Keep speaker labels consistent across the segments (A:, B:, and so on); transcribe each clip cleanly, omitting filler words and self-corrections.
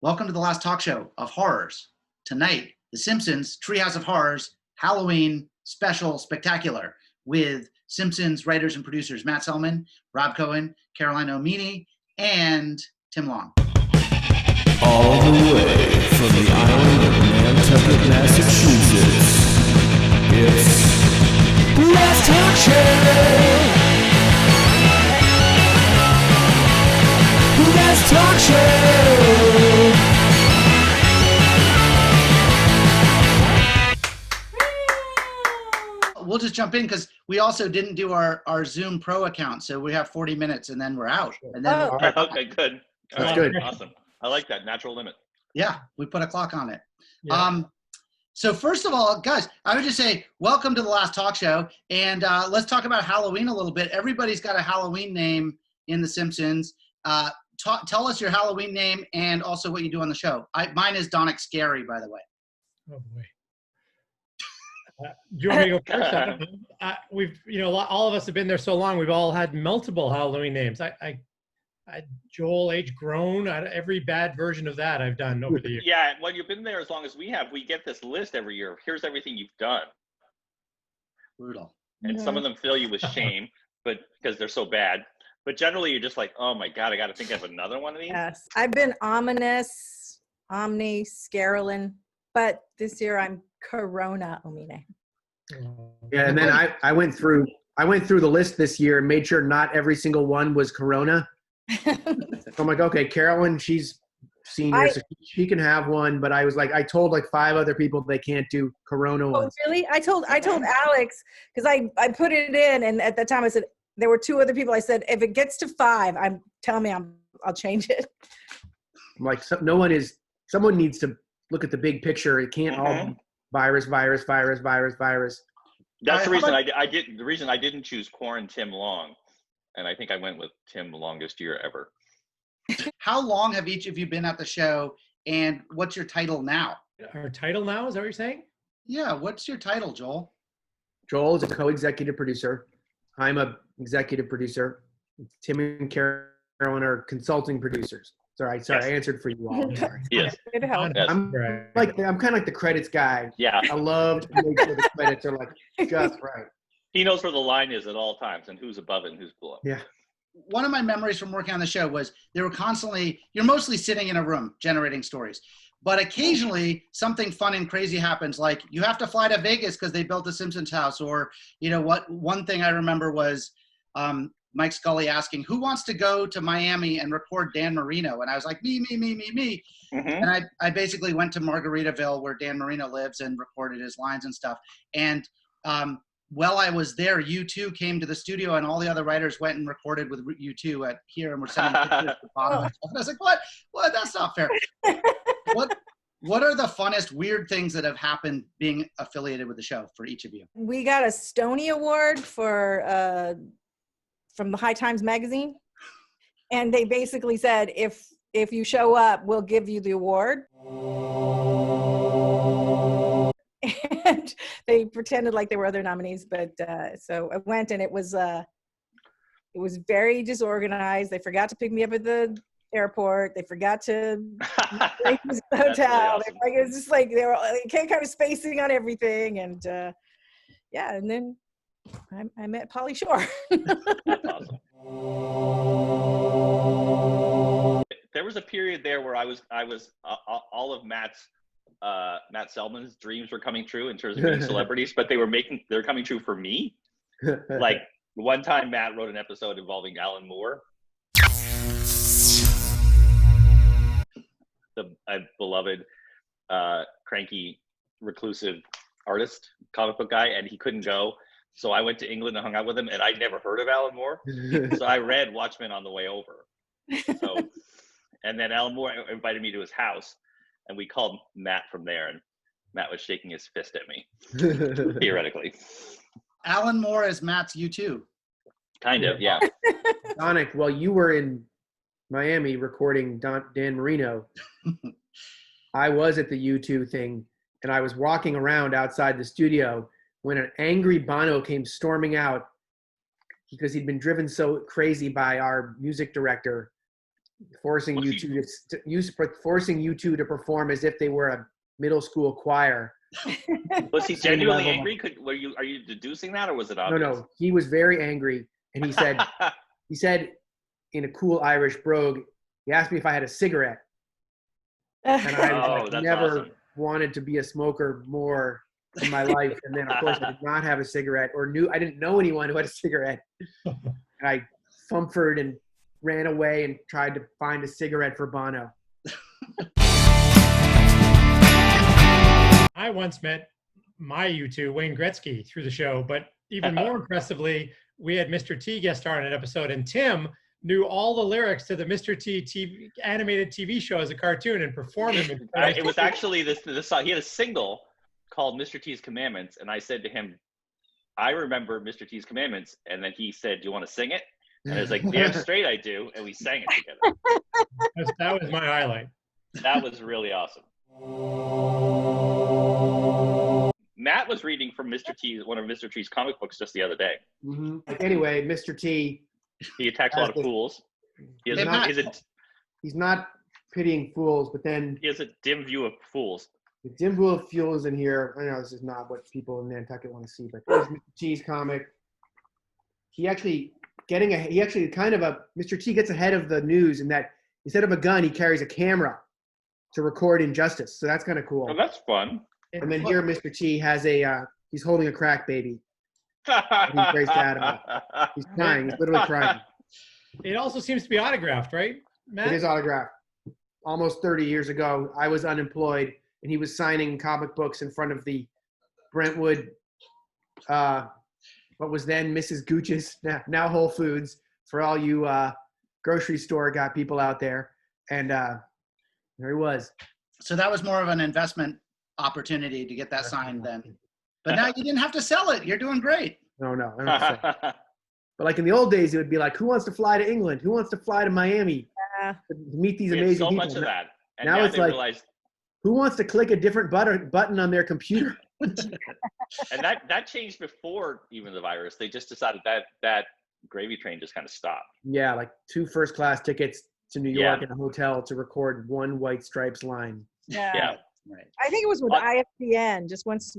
A: Welcome to the last talk show of horrors. Tonight, the Simpsons Treehouse of Horrors Halloween Special Spectacular with Simpsons writers and producers Matt Selman, Rob Cohen, Carolyn Omine, and Tim Long.
B: All the way from the island of Nantucket, Massachusetts, it's the last talk show. The last talk show.
A: We'll just jump in because we also didn't do our Zoom Pro account, so we have 40 minutes and then we're out. And then
C: Okay, good.
B: That's good.
C: Awesome. I like that natural limit.
A: Yeah, we put a clock on it.
D: Yeah.
A: So first of all, guys, I would just say welcome to the last talk show, and let's talk about Halloween a little bit. Everybody's got a Halloween name in The Simpsons. Tell us your Halloween name and also what you do on the show. Mine is Donick Cary, by the way.
D: Oh boy. Do you want me to go first? We've, all of us have been there so long. We've all had multiple Halloween names. I Joel H. Grown. Every bad version of that I've done over the years.
C: Yeah, well, you've been there as long as we have. We get this list every year. Here's everything you've done.
A: Brutal.
C: And some of them fill you with shame, but because they're so bad. But generally, you're just like, oh my God, I got to think of another one of these.
E: Yes, I've been ominous, Omni, Carolyn, but this year I'm Corona Omine.
F: Yeah, and then I went through the list this year and made sure not every single one was Corona. So I'm like, okay, Carolyn, she's senior, so she can have one. But I was like, I told like 5 other people they can't do Corona ones.
E: Oh, really? I told Alex because I put it in, and at that time I said there were 2 other people. I said if it gets to 5, I'll change it.
F: I'm like, someone needs to look at the big picture. It can't all be virus.
C: That's the reason the reason I didn't choose Corn Tim Long, and I think I went with Tim longest year ever.
A: How long have each of you been at the show, and what's your title now?
D: Our title now, is that what you're saying?
A: Yeah, what's your title, Joel?
F: Joel is a co-executive producer. I'm a executive producer. Tim and Carolyn are consulting producers. Sorry,
C: Yes.
F: I answered for you all. I'm sorry.
C: Yes.
E: It helped.
C: Yes.
F: I'm kind of like the credits guy.
C: Yeah.
F: I love to make sure the credits are like just right.
C: He knows where the line is at all times and who's above it and who's below.
F: Yeah.
A: One of my memories from working on the show was you're mostly sitting in a room generating stories. But occasionally something fun and crazy happens, like you have to fly to Vegas because they built a Simpsons house. Or, one thing I remember was Mike Scully asking, who wants to go to Miami and record Dan Marino? And I was like, me.
C: Mm-hmm.
A: And I basically went to Margaritaville where Dan Marino lives and recorded his lines and stuff. And while I was there, U2 came to the studio and all the other writers went and recorded with U2 at here and were sending pictures to the bottom. And I was like, what? That's not fair. What are the funnest weird things that have happened being affiliated with the show for each of you?
E: We got a Stony Award from the High Times magazine, and they basically said if you show up, we'll give you the award. And they pretended like there were other nominees, but so I went, and it was very disorganized. They forgot to pick me up at the airport. They forgot to break the hotel.
C: Really awesome.
E: It was just like they kind of spacing on everything, and and then I met Pauly Shore.
C: That's awesome. There was a period there where I was all of Matt Selman's dreams were coming true in terms of being celebrities, but they're coming true for me. Like one time Matt wrote an episode involving Alan Moore, the beloved cranky reclusive artist, comic book guy, and he couldn't go. So I went to England and hung out with him, and I'd never heard of Alan Moore. So I read Watchmen on the way over. So, and then Alan Moore invited me to his house, and we called Matt from there, and Matt was shaking his fist at me, theoretically.
A: Alan Moore is Matt's U2.
C: Kind of, yeah.
F: Donick, while you were in Miami recording Dan Marino, I was at the U2 thing, and I was walking around outside the studio when an angry Bono came storming out because he'd been driven so crazy by our music director forcing
C: Was
F: you
C: he-
F: forcing you two to perform as if they were a middle school choir.
C: Was he
F: Same
C: genuinely
F: level.
C: angry? Are you deducing that, or was it
F: No,
C: obvious?
F: no, he was very angry, and he said in a cool Irish brogue, he asked me if I had a cigarette, and I was like,
C: that's
F: never
C: awesome.
F: wanted to be a smoker more in my life. And then of course I did not have a cigarette, I didn't know anyone who had a cigarette, and I fumfered and ran away and tried to find a cigarette for Bono.
D: I once met my U2, Wayne Gretzky, through the show, but even more impressively, we had Mr. T guest star in an episode, and Tim knew all the lyrics to the Mr. T animated TV show as a cartoon and performed them.
C: It was actually this song. He had a single called Mr. T's Commandments, and I said to him, I remember Mr. T's Commandments, and then he said, do you want to sing it? And I was like, damn straight I do, and we sang it together.
D: That was my highlight.
C: That was really awesome. Matt was reading from one of Mr. T's comic books just the other day.
F: Mm-hmm. Anyway, Mr. T,
C: He attacks a lot of fools. He's
F: not pitying fools, but then
C: he has a dim view of fools.
F: the dim blue of fuel is in here. I know this is not what people in Nantucket want to see, but here's Mr. T's comic. Mr. T gets ahead of the news in that instead of a gun, he carries a camera to record injustice. So that's kind of cool.
C: Oh, that's fun.
F: And then here, Mr. T has he's holding a crack baby. He's very sad about it. He's crying. He's literally crying.
D: It also seems to be autographed, right, Matt?
F: It is autographed. Almost 30 years ago, I was unemployed, and he was signing comic books in front of the Brentwood, what was then Mrs. Gooch's, now Whole Foods, for all you grocery store got people out there. And there he was.
A: So that was more of an investment opportunity to get that signed then. But now you didn't have to sell it. You're doing great.
F: No. I don't have to say. But like in the old days, it would be like, who wants to fly to England? Who wants to fly to Miami to meet these amazing
C: so
F: people?
C: much of that. And
F: now it's
C: they
F: like,
C: realize,
F: who wants to click a different button on their computer?
C: and that changed before even the virus. They just decided that gravy train just kind of stopped.
F: Yeah, like 2 first-class tickets to New York in a hotel to record 1 White Stripes line.
C: Yeah.
A: Right.
E: I think it was with IFCN. Just once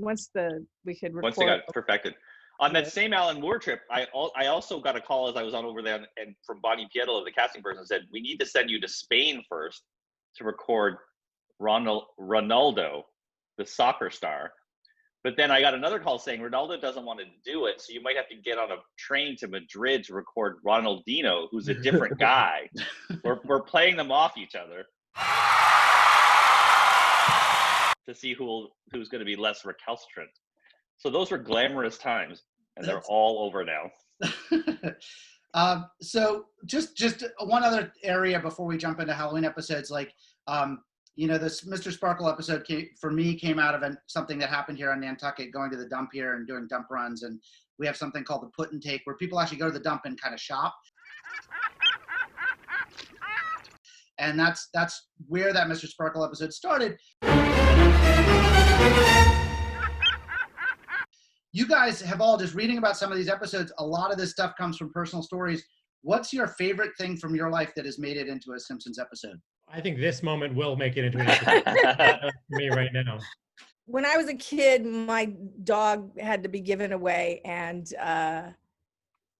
E: we could record.
C: Once they got perfected. On that same Alan Moore trip, I also got a call as I was on over there, and from Bonnie Pietro, the casting person, said, we need to send you to Spain first to record Ronaldo, the soccer star. But then I got another call saying Ronaldo doesn't want to do it, so you might have to get on a train to Madrid to record Ronaldinho, who's a different guy. We're playing them off each other to see who's going to be less recalcitrant. So those were glamorous times, and they're all over now.
A: So just one other area before we jump into Halloween episodes, like, this Mr. Sparkle episode came out of something that happened here on Nantucket, going to the dump here and doing dump runs. And we have something called the put and take, where people actually go to the dump and kind of shop. And that's where that Mr. Sparkle episode started. You guys have all, just reading about some of these episodes, a lot of this stuff comes from personal stories. What's your favorite thing from your life that has made it into a Simpsons episode?
D: I think this moment will make it into an episode for me right now.
E: When I was a kid, my dog had to be given away, and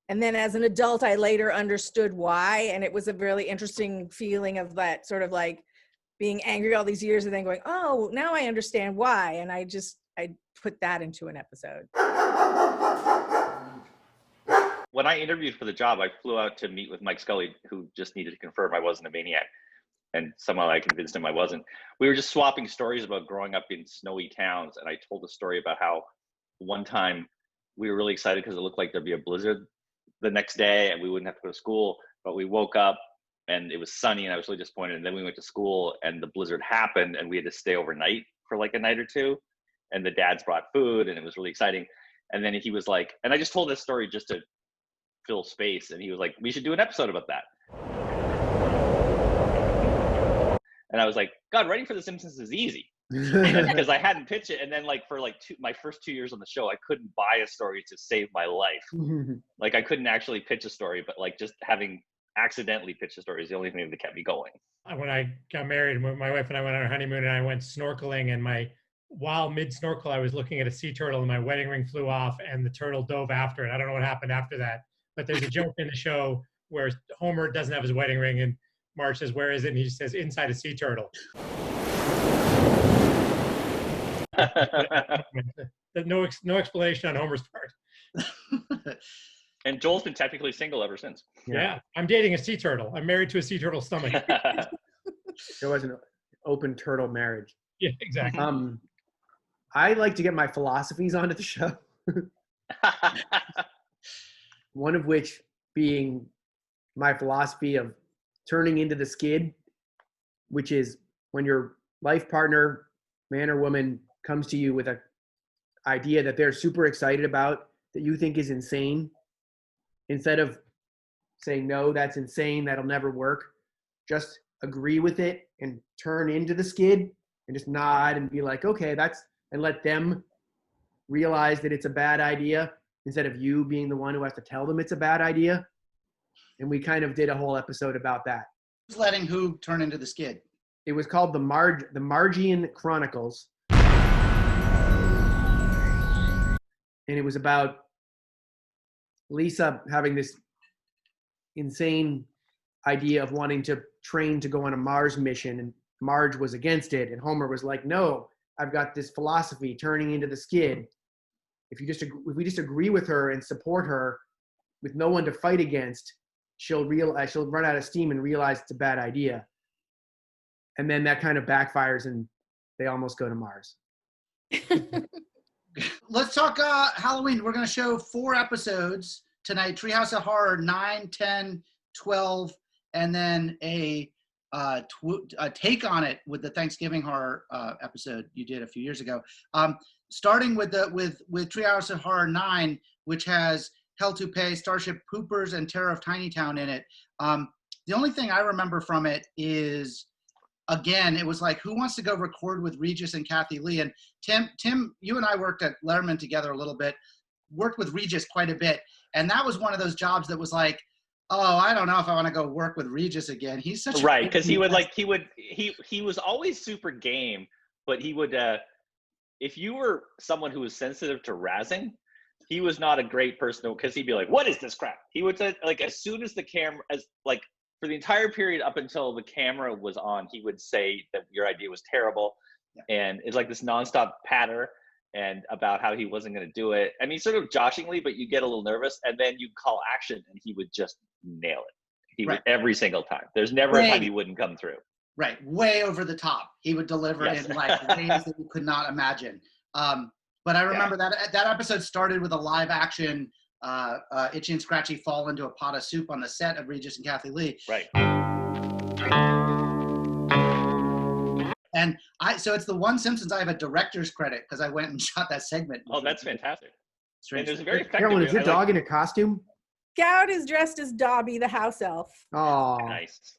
E: then as an adult, I later understood why, and it was a really interesting feeling of that sort of like being angry all these years and then going, oh, now I understand why, and I put that into an episode.
C: When I interviewed for the job, I flew out to meet with Mike Scully, who just needed to confirm I wasn't a maniac. And somehow I convinced him I wasn't. We were just swapping stories about growing up in snowy towns. And I told a story about how one time we were really excited because it looked like there'd be a blizzard the next day and we wouldn't have to go to school. But we woke up and it was sunny and I was really disappointed. And then we went to school and the blizzard happened and we had to stay overnight for like a night or two. And the dads brought food and it was really exciting. And then he was like, and I just told this story just to fill space. And he was like, we should do an episode about that. And I was like, God, writing for The Simpsons is easy. Because I hadn't pitched it. And then like for like my first 2 years on the show, I couldn't buy a story to save my life. Like I couldn't actually pitch a story, but like just having accidentally pitched the story. It's the only thing that kept me going.
D: When I got married, my wife and I went on our honeymoon, and I went snorkeling, and while mid snorkel, I was looking at a sea turtle, and my wedding ring flew off, and the turtle dove after it. I don't know what happened after that, but there's a joke in the show where Homer doesn't have his wedding ring, and Marge says, "Where is it?" And he says, "Inside a sea turtle." No explanation on Homer's part.
C: And Joel's been technically single ever since.
D: Yeah, I'm dating a sea turtle. I'm married to a sea turtle stomach.
F: There was an open turtle marriage.
D: Yeah, exactly.
F: I like to get my philosophies onto the show. One of which being my philosophy of turning into the skid, which is when your life partner, man or woman, comes to you with an idea that they're super excited about, that you think is insane. Instead of saying, no, that's insane, that'll never work, just agree with it and turn into the skid and just nod and be like, okay, and let them realize that it's a bad idea instead of you being the one who has to tell them it's a bad idea. And we kind of did a whole episode about that.
A: Who's letting who turn into the skid?
F: It was called the Margian Chronicles. And it was about Lisa having this insane idea of wanting to train to go on a Mars mission, and Marge was against it, and Homer was like, no, I've got this philosophy, turning into the skid. If we just agree with her and support her with no one to fight against, she'll run out of steam and realize it's a bad idea. And then that kind of backfires and they almost go to Mars.
A: Let's talk Halloween. We're going to show 4 episodes tonight. Treehouse of Horror, 9, 10, 12, and then a take on it with the Thanksgiving horror episode you did a few years ago. Starting with Treehouse of Horror 9, which has Hell to Pay, Starship Poopers, and Terror of Tiny Town in it. The only thing I remember from it is, again, it was like, who wants to go record with Regis and Kathy Lee? And Tim, you and I worked at Letterman together a little bit, worked with Regis quite a bit. And that was one of those jobs that was like, oh, I don't know if I want to go work with Regis again. He's such a
C: right, because he was always super game, but he would if you were someone who was sensitive to razzing, he was not a great person, because he'd be like, what is this crap? He would say, like, as soon as the camera, for the entire period up until the camera was on, he would say that your idea was terrible. Yeah. And it's like this nonstop patter and about how he wasn't going to do it. I mean, sort of joshingly, but you get a little nervous, and then you call action and he would just nail it. He would every single time. There's never a time he wouldn't come through.
A: Right. Way over the top. He would deliver in like ways that you could not imagine. But I remember that episode started with a live action Itchy and Scratchy fall into a pot of soup on the set of Regis and Kathy Lee.
C: Right.
A: And so it's the one Simpsons I have a director's credit, because I went and shot that segment.
C: Oh, that's fantastic.
A: Strange.
C: And there's a very effective.
F: Carolyn, is your dog in a costume?
E: Scout is dressed as Dobby, the house elf.
F: Oh,
C: nice.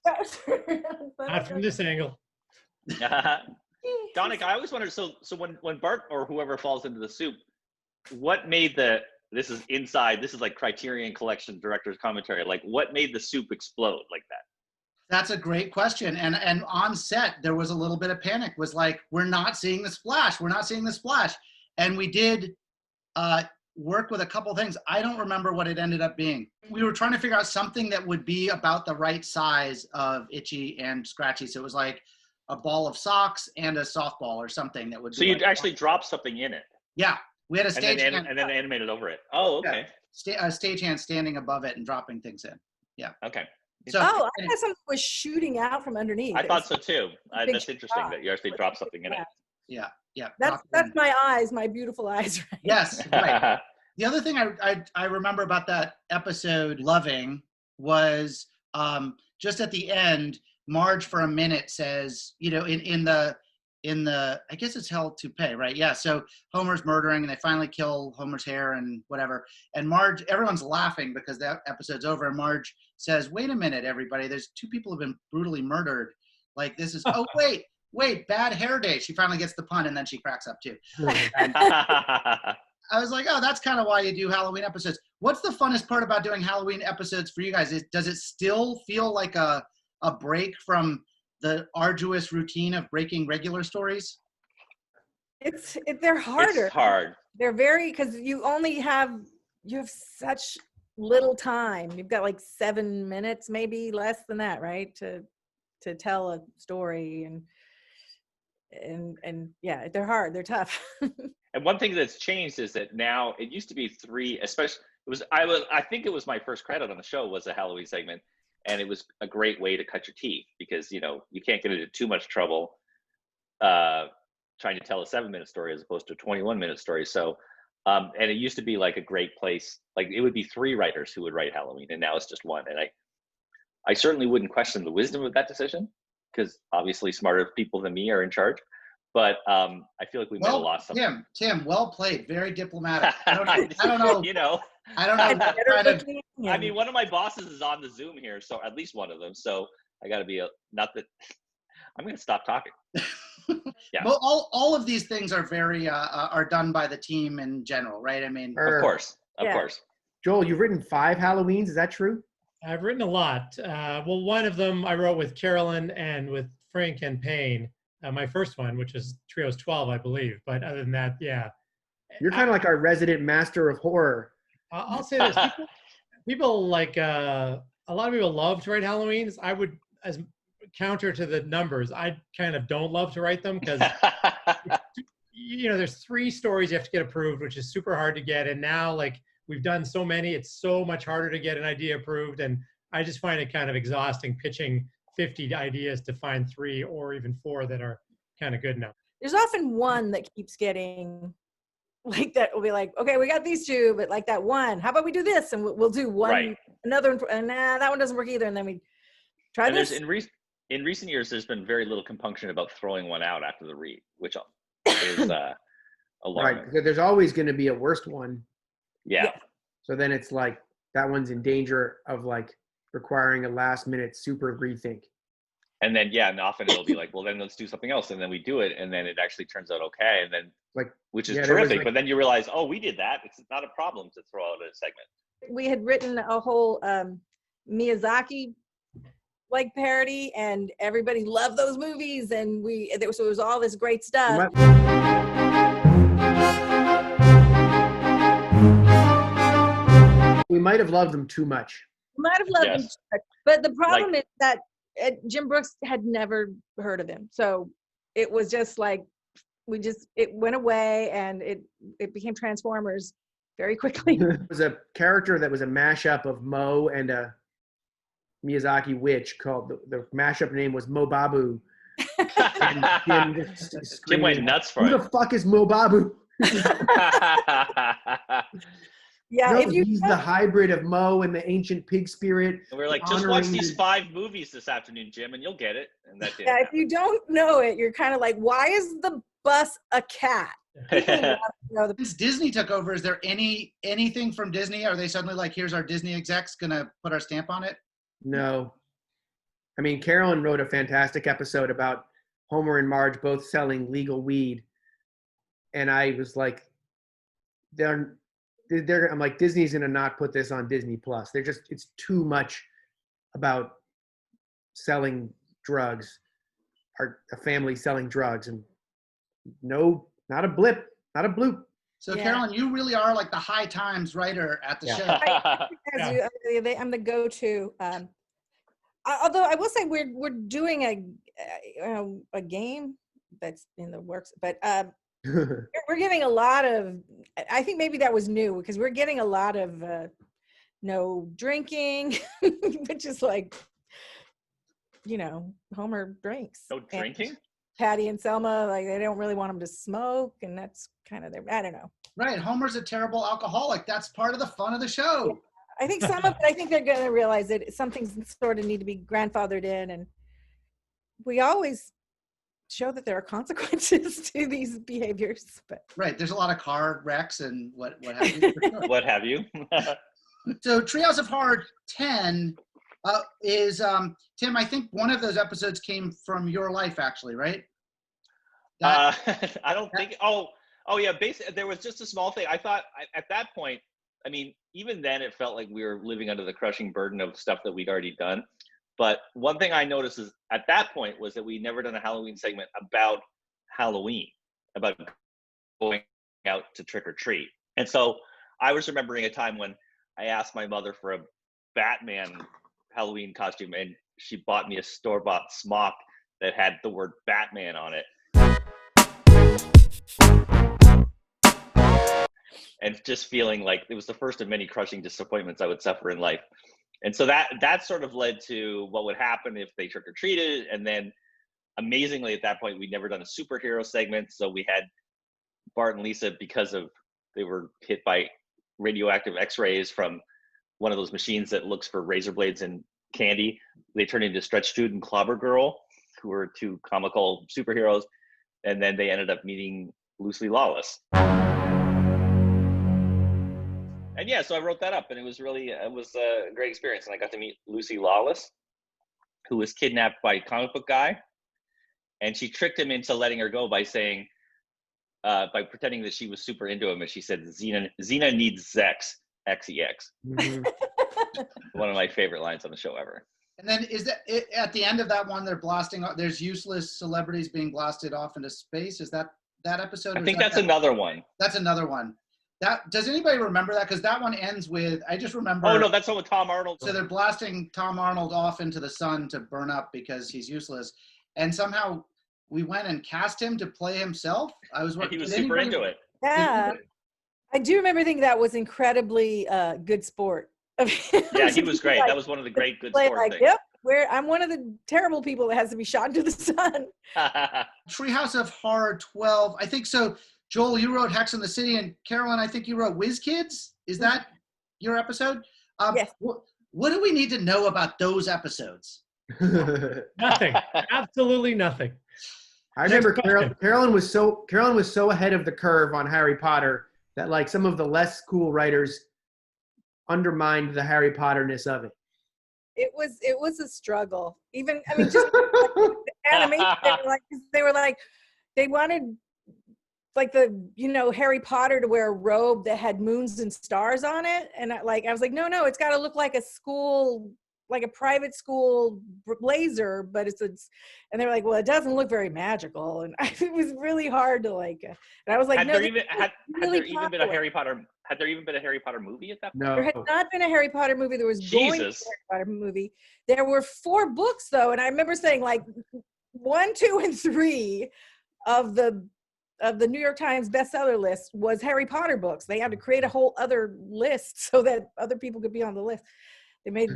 D: Not from this angle.
C: Donick, I always wondered, so when Bart or whoever falls into the soup, what made this is like Criterion Collection director's commentary, like what made the soup explode like that?
A: That's a great question. And on set, there was a little bit of panic, was like, we're not seeing the splash. We're not seeing the splash. And we did work with a couple of things. I don't remember what it ended up being. We were trying to figure out something that would be about the right size of Itchy and Scratchy. So it was like a ball of socks and a softball or something that would be.
C: So you'd actually drop something in it?
A: Yeah. We had a stagehand.
C: And then animated over it. Oh, okay.
A: Yeah. A stagehand standing above it and dropping things in. Yeah.
C: Okay.
A: So,
E: I thought something was shooting out from underneath.
C: I thought so too. That's interesting that you actually dropped something in it.
A: Yeah. Yeah.
E: That's my eyes, my beautiful eyes. Right?
A: Yes. Right. The other thing I remember about that episode loving was just at the end, Marge for a minute says, in the I guess it's Hell to Pay, right? Yeah. So Homer's murdering and they finally kill Homer's hair and whatever. And Marge, everyone's laughing because that episode's over. And Marge says, wait a minute, everybody, there's 2 people who've been brutally murdered. Like this is, oh, wait, bad hair day. She finally gets the pun and then she cracks up too. And I was like, oh, that's kind of why you do Halloween episodes. What's the funnest part about doing Halloween episodes for you guys? Does it still feel like a break from the arduous routine of breaking regular stories?
E: They're harder.
C: It's hard.
E: They're very, because you have such little time. You've got like 7 minutes, maybe less than that, right? To tell a story and yeah, they're hard. They're tough.
C: And one thing that's changed is that now it used to be 3, especially I think it was my first credit on the show was a Halloween segment, and it was a great way to cut your teeth because you can't get into too much trouble trying to tell a 7-minute story as opposed to a 21-minute story. So and it used to be like a great place, like it would be 3 writers who would write Halloween, and now it's just 1. And I certainly wouldn't question the wisdom of that decision because obviously smarter people than me are in charge. But I feel like we might have lost something.
A: Tim, well played. Very diplomatic. I don't know. I don't know.
C: I mean, one of my bosses is on the Zoom here, so at least one of them. So I got to be not that. I'm going to stop talking. Yeah.
A: Well, all of these things are very are done by the team in general, right? I mean,
C: of course.
F: Joel, you've written 5 Halloweens. Is that true?
D: I've written a lot. Well, one of them I wrote with Carolyn and with Frank and Payne. My first one, which is Trios 12, I believe. But other than that, yeah.
F: You're kind of like our resident master of horror.
D: I'll say this. People like, a lot of people love to write Halloweens. I would, as counter to the numbers, I kind of don't love to write them because, there's 3 stories you have to get approved, which is super hard to get. And now, like, we've done so many, it's so much harder to get an idea approved. And I just find it kind of exhausting pitching 50 ideas to find 3 or even 4 that are kind of good enough.
E: There's often one that keeps getting like that. We'll be like, okay, we got these 2, but like that one, how about we do this? And we'll do one,
C: right.
E: Another, and that one doesn't work either. And then we try this.
C: In recent years, there's been very little compunction about throwing one out after the read, which is alarming.
F: Right, because there's always going to be a worst one.
C: Yeah.
F: So then it's like that one's in danger of like requiring a last minute super rethink.
C: And then, and often it'll be like, well, then let's do something else. And then we do it. And then it actually turns out okay. And then, which is terrific. But then you realize, oh, we did that. It's not a problem to throw out a segment.
E: We had written a whole Miyazaki like parody, and everybody loved those movies. And so it was all this great stuff.
F: We might have loved them too much.
E: Might have loved him, but the problem is that Jim Brooks had never heard of him, so it was just like it went away, and it became Transformers very quickly.
F: It was a character that was a mashup of Mo and a Miyazaki witch called the mashup name was Mo Babu.
C: Jim went nuts for it.
F: Who the fuck is Mo Babu?
E: Yeah,
F: no, he's the hybrid of Mo and the ancient pig spirit.
C: And we're like, just watch these 5 movies this afternoon, Jim, and you'll get it. And that didn't happen.
E: If you don't know it, you're kind of like, why is the bus a cat?
A: Since Disney took over, is there anything from Disney? Are they suddenly like, here's our Disney execs gonna put our stamp on it?
F: No. I mean, Carolyn wrote a fantastic episode about Homer and Marge both selling legal weed, and I was like, I'm like, Disney's gonna not put this on Disney Plus. It's too much about selling drugs, or a family selling drugs, and no, not a blip, not a bloop.
A: So Carolyn, you really are like the High Times writer at the show.
E: I'm the go-to. Although I will say we're doing a game that's in the works, but we're getting a lot of, I think maybe that was new, because we're getting a lot of no drinking, which is like, Homer drinks.
C: No drinking?
E: And Patty and Selma, like, they don't really want him to smoke, and that's kind of I don't know.
A: Right, Homer's a terrible alcoholic. That's part of the fun of the show.
E: Yeah. I think I think they're going to realize that some things sort of need to be grandfathered in, and we always show that there are consequences to these behaviors. But
A: right, there's a lot of car wrecks and what have you.
C: What have you?
A: So Triage of Heart 10 is Tim, I think one of those episodes came from your life, actually, right?
C: I don't think. Oh, Oh yeah, basically there was just a small thing. I thought at that point, I mean, even then it felt like we were living under the crushing burden of stuff that we'd already done. But one thing I noticed is at that point was that we'd never done a Halloween segment about Halloween, about going out to trick or treat. And so I was remembering a time when I asked my mother for a Batman Halloween costume, and she bought me a store-bought smock that had the word Batman on it. And just feeling like it was the first of many crushing disappointments I would suffer in life. And so that sort of led to what would happen if they trick-or-treated. And then amazingly at that point, we'd never done a superhero segment. So we had Bart and Lisa, because they were hit by radioactive x-rays from one of those machines that looks for razor blades and candy. They turned into Stretch Dude and Clobber Girl, who were two comical superheroes. And then they ended up meeting Loosely Lawless. And yeah, so I wrote that up, and it was a great experience. And I got to meet Lucy Lawless, who was kidnapped by a comic book guy. And she tricked him into letting her go by saying, by pretending that she was super into him. And she said, Xena needs Zex, X-E-X.
F: Mhm.
C: One of my favorite lines on the show ever.
A: And then is that at the end of that one, there's useless celebrities being blasted off into space. Is that episode?
C: I think that's another one.
A: That's another one. Does anybody remember that? Because that one ends with, I just remember.
C: Oh no, that's one with Tom Arnold.
A: So they're blasting Tom Arnold off into the sun to burn up because he's useless. And somehow we went and cast him to play himself.
C: He was super into it.
E: Yeah. I do remember thinking that was incredibly good sport.
C: Yeah, he was great. That was one of the great good sport things.
E: Yep, I'm one of the terrible people that has to be shot into the sun.
A: Treehouse of Horror 12. I think so. Joel, you wrote Hex in the City, and Carolyn, I think you wrote Whiz Kids. Is that your episode?
E: Yes.
A: What do we need to know about those episodes?
D: Nothing. Absolutely nothing.
F: I remember Carolyn was so ahead of the curve on Harry Potter that like some of the less cool writers undermined the Harry Potter-ness of it.
E: It was a struggle. Even just the animation. They wanted like the Harry Potter to wear a robe that had moons and stars on it, and I was like, no, it's got to look like a school, like a private school blazer, but and they were like, well, it doesn't look very magical, and it was really hard to and I was like,
C: had there even been a Harry Potter movie at that point?
F: No.
E: There had not been a Harry Potter movie. There was going to be a Harry Potter movie. There were 4 books though, and I remember saying 1, 2, and 3 of the New York Times bestseller list was Harry Potter books. They had to create a whole other list so that other people could be on the list. They made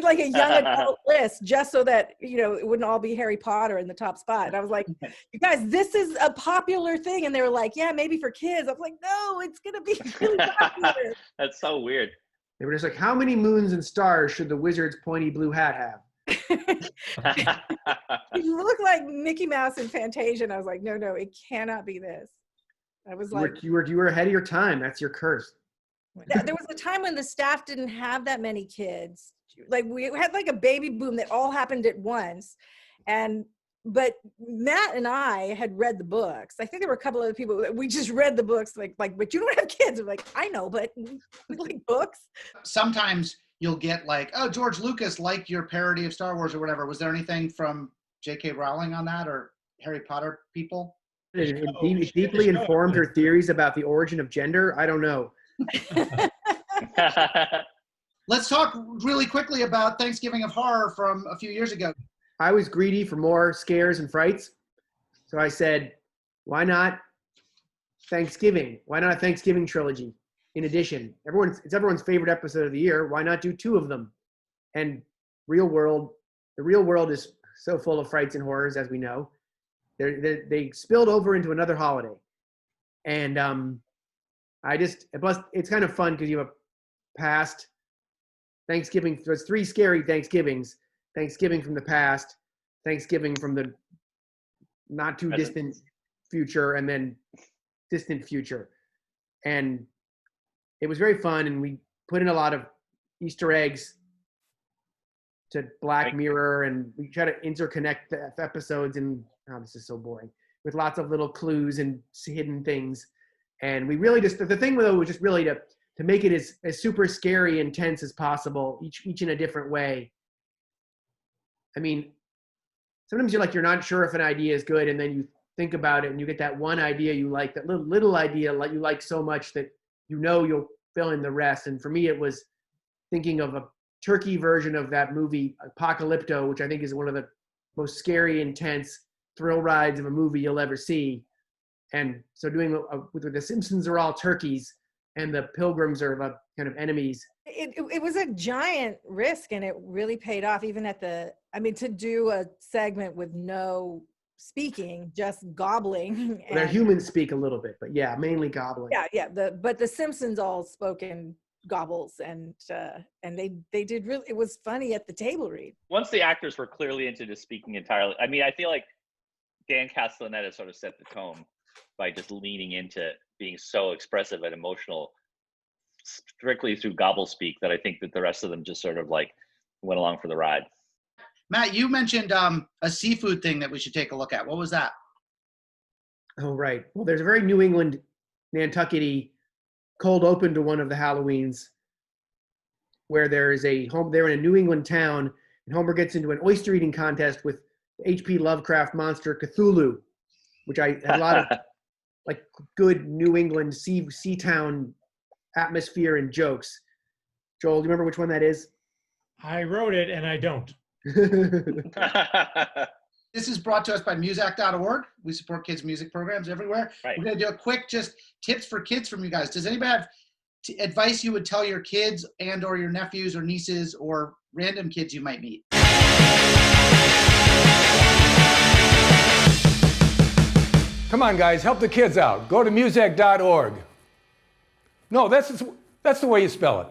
E: like a young adult list just so that it wouldn't all be Harry Potter in the top spot. And I was like, you guys, this is a popular thing. And they were like, yeah, maybe for kids. I was like, no, it's gonna be really popular.
C: That's so weird.
F: They were just like, how many moons and stars should the wizard's pointy blue hat have?
E: You look like Mickey Mouse in Fantasia. And I was like, no, it cannot be this. I was
F: you were ahead of your time. That's your curse.
E: There was a time when the staff didn't have that many kids. Like we had like a baby boom that all happened at once. But Matt and I had read the books. I think there were a couple other people that we just read the books like, but you don't have kids. I'm like, I know, but we like books.
A: Sometimes you'll get like, oh, George Lucas liked your parody of Star Wars or whatever. Was there anything from J.K. Rowling on that or Harry Potter people?
F: It deeply informed her theories about the origin of gender. I don't know.
A: Let's talk really quickly about Thanksgiving of Horror from a few years ago.
F: I was greedy for more scares and frights. So I said, why not Thanksgiving? Why not a Thanksgiving trilogy? In addition, it's everyone's favorite episode of the year. Why not do 2 of them? And the real world is so full of frights and horrors, as we know. They spilled over into another holiday. And it's kind of fun because you have a past Thanksgiving. There's 3 scary Thanksgivings. Thanksgiving from the past, Thanksgiving from the not too distant future, and then distant future. And it was very fun, and we put in a lot of Easter eggs to Black Mirror, and we try to interconnect the episodes. And this is so boring. with lots of little clues and hidden things. And we really just, the thing though was just really to make it as super scary and tense as possible, each in a different way. I mean, sometimes you're not sure if an idea is good, and then you think about it and you get that one idea you like, that little idea like you like so much that you'll fill in the rest. And for me, it was thinking of a turkey version of that movie Apocalypto, which I think is one of the most scary, intense thrill rides of a movie you'll ever see. And so doing with the Simpsons are all turkeys and the Pilgrims are kind of enemies.
E: It was a giant risk, and it really paid off. Even to do a segment with no speaking, just gobbling.
F: Their humans speak a little bit, but yeah, mainly gobbling.
E: Yeah. But the Simpsons all spoken gobbles, and they did really. It was funny at the table read.
C: Once the actors were clearly into just speaking entirely, I mean, I feel like Dan Castellaneta sort of set the tone by just leaning into being so expressive and emotional strictly through gobble speak, that I think that the rest of them just sort of like went along for the ride.
A: Matt, you mentioned a seafood thing that we should take a look at. What was that?
F: Oh, right. Well, there's a very New England, Nantucket-y cold open to one of the Halloweens where they're in a New England town, and Homer gets into an oyster eating contest with H.P. Lovecraft monster Cthulhu, which I had a lot of like good New England sea town atmosphere and jokes. Joel, do you remember which one that is?
D: I wrote it and I don't.
A: This is brought to us by Muzak.org. We support kids' music programs everywhere.
C: Right.
A: We're going to do a quick just tips for kids from you guys. Does anybody have advice you would tell your kids and or your nephews or nieces or random kids you might meet?
G: Come on, guys, help the kids out. Go to Muzak.org. No, that's the way you spell it.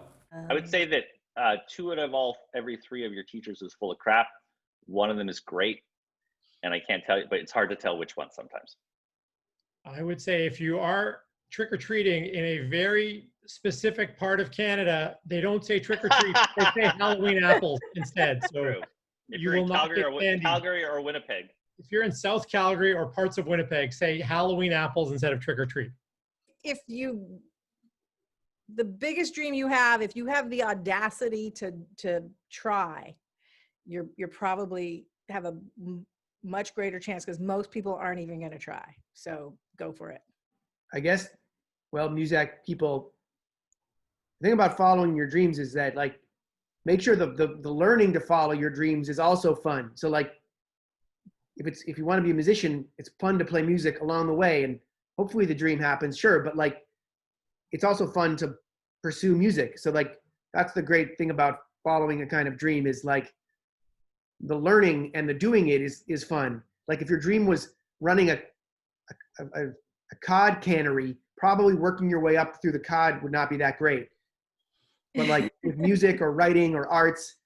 C: I would say that two out of every three of your teachers is full of crap. One of them is great, and I can't tell you, but it's hard to tell which one sometimes.
D: I would say if you are trick-or-treating in a very specific part of Canada, they don't say trick-or-treat, they say Halloween apples instead. So
C: True. If
D: you
C: you're
D: will
C: in
D: not get candy.
C: Calgary or Winnipeg.
D: If you're in South Calgary or parts of Winnipeg, say Halloween apples instead of trick-or-treat.
E: The biggest dream you have, if you have the audacity to try, you're probably have a much greater chance, because most people aren't even going to try. So go for it.
F: I guess, well, Muzak people, the thing about following your dreams is that, like, make sure the learning to follow your dreams is also fun. So, like, if you want to be a musician, it's fun to play music along the way, and hopefully the dream happens, sure, but like, it's also fun to pursue music. So like, that's the great thing about following a kind of dream, is like the learning and the doing it is fun. Like if your dream was running a cod cannery, probably working your way up through the cod would not be that great. But like with music or writing or arts,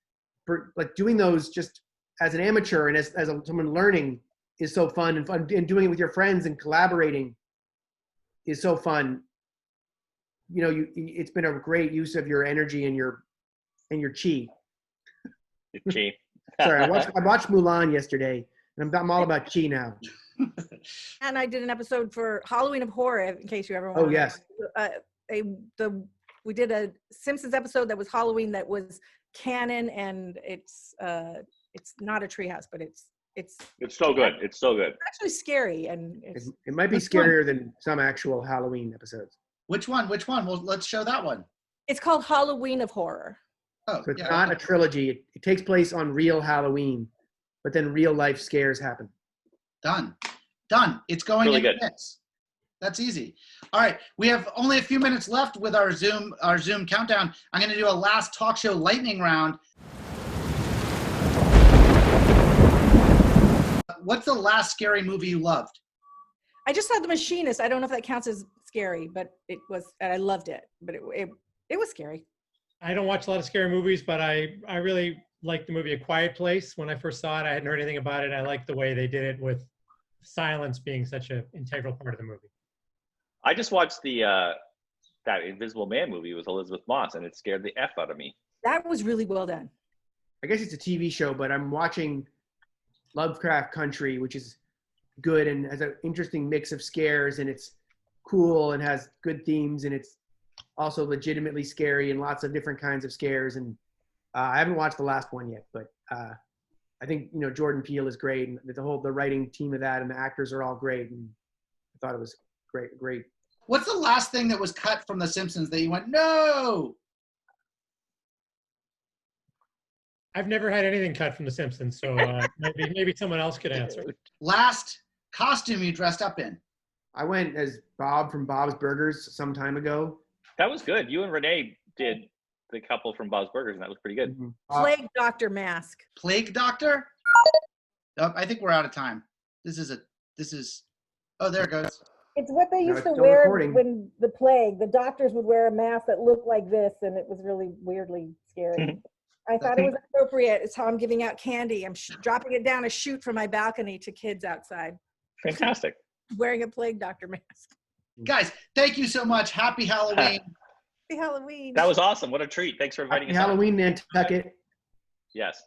F: like doing those just as an amateur and as someone learning is so fun, and doing it with your friends and collaborating is so fun. You know, it's been a great use of your energy and your chi.
C: Chi.
F: Sorry, I watched Mulan yesterday, and I'm all about chi now.
E: And I did an episode for Halloween of Horror, in case you ever want.
F: Oh yes.
E: We did a Simpsons episode that was Halloween that was canon, and it's not a treehouse, but it's
C: so good. It's so good.
E: actually scary, and
F: It might be scarier than some actual Halloween episodes.
A: Which one? Well, let's show that one.
E: it's called Halloween of Horror.
A: Oh,
F: So it's
A: yeah.
F: not a trilogy. It takes place on real Halloween, but then real life scares happen.
A: Done. It's going
C: Really
A: in
C: good.
A: minutes. That's easy. All right, we have only a few minutes left with our Zoom countdown. I'm going to do a last talk show lightning round. What's the last scary movie you loved?
E: I just saw The Machinist. I don't know if that counts as scary, but it was, and I loved it. But it was scary.
D: I don't watch a lot of scary movies, but I really liked the movie A Quiet Place. When I first saw it, I hadn't heard anything about it. I liked the way they did it, with silence being such an integral part of the movie.
C: I just watched that Invisible Man movie with Elizabeth Moss, and it scared the F out of me.
E: That was really well done.
F: I guess it's a TV show, but I'm watching Lovecraft Country, which is good and has an interesting mix of scares, and it's cool and has good themes, and it's also legitimately scary and lots of different kinds of scares. And I haven't watched the last one yet, but I think, you know, Jordan Peele is great, and the writing team of that and the actors are all great. And I thought it was great.
A: What's the last thing that was cut from The Simpsons that you went, no?
D: I've never had anything cut from The Simpsons, so maybe someone else could answer.
A: Last costume you dressed up in?
F: I went as Bob from Bob's Burgers some time ago.
C: That was good. You and Renee did the couple from Bob's Burgers, and that was pretty good.
E: Plague Doctor mask.
A: Plague Doctor? Oh, I think we're out of time. Oh, there it goes.
E: It's what they used to
F: still
E: wear
F: recording.
E: when the plague. The doctors would wear a mask that looked like this, and it was really weirdly scary. I thought it was appropriate. It's how I'm giving out candy. I'm dropping it down a chute from my balcony to kids outside.
C: Fantastic.
E: Wearing a Plague Doctor mask.
A: Guys, thank you so much. Happy Halloween.
E: Happy Halloween.
C: That was awesome. What a treat. Thanks for inviting
F: Happy
C: us on.
F: Halloween, Nantucket.
C: Yes.